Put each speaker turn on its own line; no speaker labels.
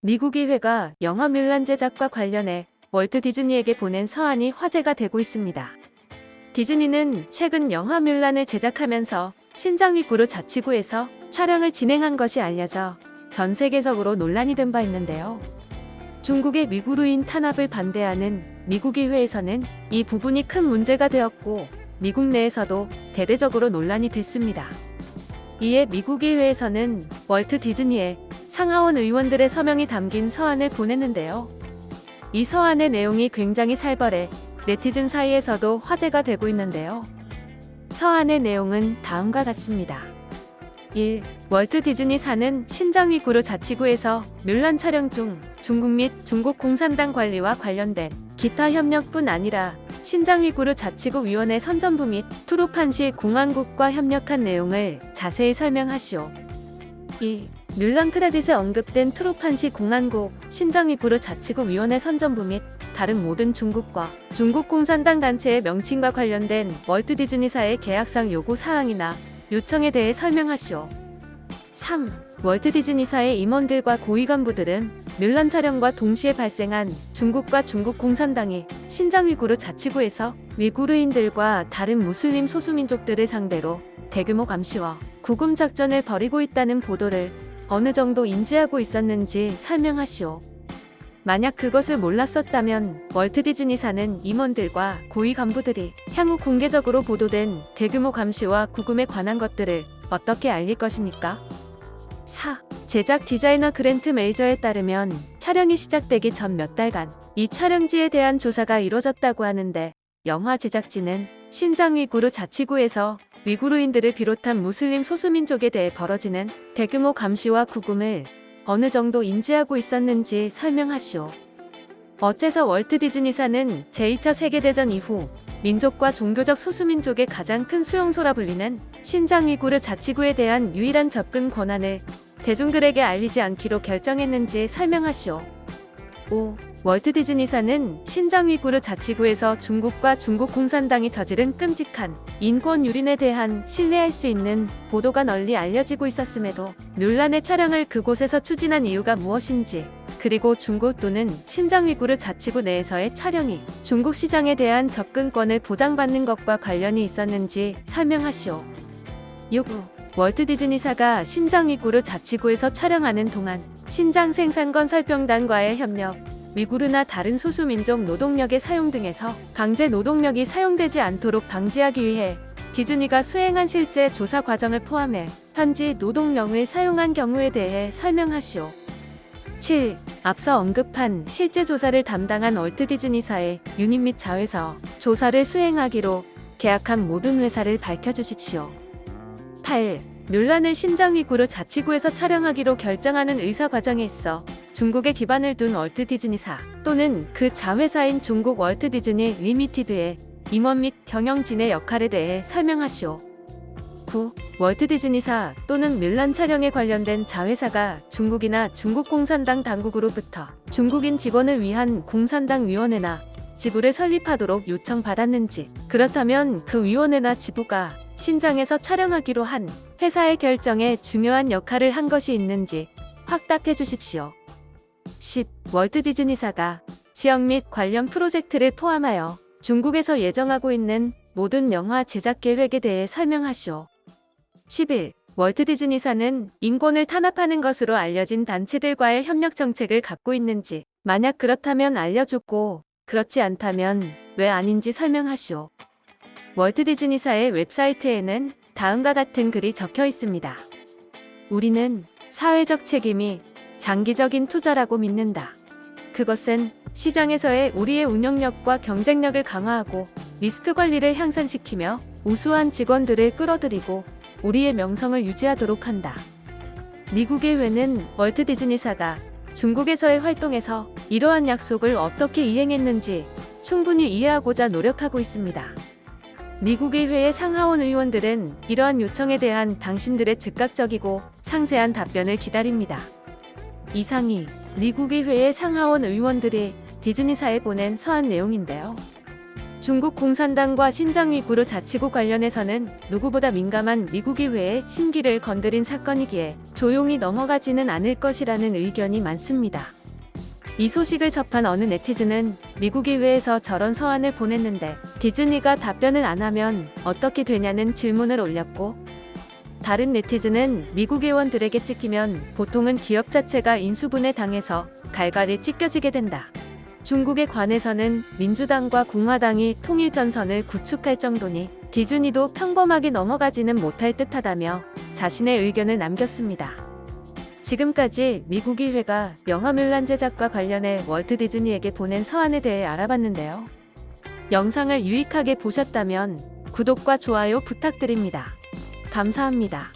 미국 의회가 영화 뮬란 제작과 관련해 월트 디즈니에게 보낸 서한이 화제가 되고 있습니다. 디즈니는 최근 영화 뮬란을 제작하면서 신장위구르 자치구에서 촬영을 진행한 것이 알려져 전 세계적으로 논란이 된 바 있는데요. 중국의 위구르인 탄압을 반대하는 미국 의회에서는 이 부분이 큰 문제가 되었고 미국 내에서도 대대적으로 논란이 됐습니다. 이에 미국 의회에서는 월트 디즈니에 상하원 의원들의 서명이 담긴 서한을 보냈는데요. 이 서한의 내용이 굉장히 살벌해 네티즌 사이에서도 화제가 되고 있는데요. 서한의 내용은 다음과 같습니다. 1. 월트 디즈니사는 신장위구르 자치구에서 뮬란 촬영 중 중국 및 중국 공산당 관리와 관련된 기타 협력뿐 아니라 신장위구르 자치구 위원회 선전부 및 투르판시 공화국과 협력한 내용을 자세히 설명하시오. 2. 뮬란 크레딧에 언급된 투르판시 공화국, 신장위구르 자치구 위원회 선전부 및 다른 모든 중국과 중국 공산당 단체의 명칭과 관련된 월트 디즈니사의 계약상 요구 사항이나 요청에 대해 설명하시오. 3. 월트 디즈니사의 임원들과 고위 간부들은 뮬란 촬영과 동시에 발생한 중국과 중국 공산당이 신장위구르 자치구에서 위구르인들과 다른 무슬림 소수민족들을 상대로 대규모 감시와 구금 작전을 벌이고 있다는 보도를 어느 정도 인지하고 있었는지 설명하시오. 만약 그것을 몰랐었다면 월트 디즈니사는 임원들과 고위 간부들이 향후 공개적으로 보도된 대규모 감시와 구금에 관한 것들을 어떻게 알릴 것입니까? 4. 제작 디자이너 그랜트 메이저에 따르면 촬영이 시작되기 전 몇 달간 이 촬영지에 대한 조사가 이뤄졌다고 하는데 영화 제작진은 신장위구르 자치구에서 위구르인들을 비롯한 무슬림 소수민족에 대해 벌어지는 대규모 감시와 구금을 어느 정도 인지하고 있었는지 설명하시오. 어째서 월트 디즈니사는 제2차 세계대전 이후 민족과 종교적 소수민족의 가장 큰 수용소라 불리는 신장위구르 자치구에 대한 유일한 접근 권한을 대중들에게 알리지 않기로 결정했는지 설명하시오. 5. 월트 디즈니사는 신장위구르 자치구에서 중국과 중국 공산당이 저지른 끔찍한 인권 유린에 대한 신뢰할 수 있는 보도가 널리 알려지고 있었음에도 뮬란의 촬영을 그곳에서 추진한 이유가 무엇인지, 그리고 중국 또는 신장위구르 자치구 내에서의 촬영이 중국 시장에 대한 접근권을 보장받는 것과 관련이 있었는지 설명하시오. 6. 월트 디즈니사가 신장위구르 자치구에서 촬영하는 동안 신장 생산건설병단과의 협력, 위구르나 다른 소수민족 노동력의 사용 등에서 강제 노동력이 사용되지 않도록 방지하기 위해 디즈니가 수행한 실제 조사 과정을 포함해 현지 노동력을 사용한 경우에 대해 설명하시오. 7. 앞서 언급한 실제 조사를 담당한 월트 디즈니사의 유닛 및 자회사 조사를 수행하기로 계약한 모든 회사를 밝혀주십시오. 8. 뮬란을 신장위구르 자치구에서 촬영하기로 결정하는 의사 과정에 있어 중국에 기반을 둔 월트 디즈니사 또는 그 자회사인 중국 월트 디즈니 리미티드의 임원 및 경영진의 역할에 대해 설명하시오. 9. 월트 디즈니사 또는 뮬란 촬영에 관련된 자회사가 중국이나 중국 공산당 당국으로부터 중국인 직원을 위한 공산당 위원회나 지부를 설립하도록 요청받았는지, 그렇다면 그 위원회나 지부가 신장에서 촬영하기로 한 회사의 결정에 중요한 역할을 한 것이 있는지 확답해 주십시오. 10. 월트 디즈니사가 지역 및 관련 프로젝트를 포함하여 중국에서 예정하고 있는 모든 영화 제작 계획에 대해 설명하시오. 11. 월트 디즈니사는 인권을 탄압하는 것으로 알려진 단체들과의 협력 정책을 갖고 있는지, 만약 그렇다면 알려줬고 그렇지 않다면 왜 아닌지 설명하시오. 월트 디즈니사의 웹사이트에는 다음과 같은 글이 적혀 있습니다. 우리는 사회적 책임이 장기적인 투자라고 믿는다. 그것은 시장에서의 우리의 운영력과 경쟁력을 강화하고 리스크 관리를 향상시키며 우수한 직원들을 끌어들이고 우리의 명성을 유지하도록 한다. 미국 의회는 월트 디즈니사가 중국에서의 활동에서 이러한 약속을 어떻게 이행했는지 충분히 이해하고자 노력하고 있습니다. 미국 의회의 상하원 의원들은 이러한 요청에 대한 당신들의 즉각적이고 상세한 답변을 기다립니다. 이상이 미국 의회의 상하원 의원들이 디즈니사에 보낸 서한 내용인데요. 중국 공산당과 신장 위구르 자치구 관련해서는 누구보다 민감한 미국 의회의 심기를 건드린 사건이기에 조용히 넘어가지는 않을 것이라는 의견이 많습니다. 이 소식을 접한 어느 네티즌은 미국 의회에서 저런 서한을 보냈는데 디즈니가 답변을 안 하면 어떻게 되냐는 질문을 올렸고, 다른 네티즌은 미국 의원들에게 찍히면 보통은 기업 자체가 인수분해 당해서 갈갈이 찢겨지게 된다. 중국에 관해서는 민주당과 공화당이 통일전선을 구축할 정도니 디즈니도 평범하게 넘어가지는 못할 듯하다며 자신의 의견을 남겼습니다. 지금까지 미국 의회가 영화 물란 제작과 관련해 월트 디즈니에게 보낸 서한에 대해 알아봤는데요. 영상을 유익하게 보셨다면 구독과 좋아요 부탁드립니다. 감사합니다.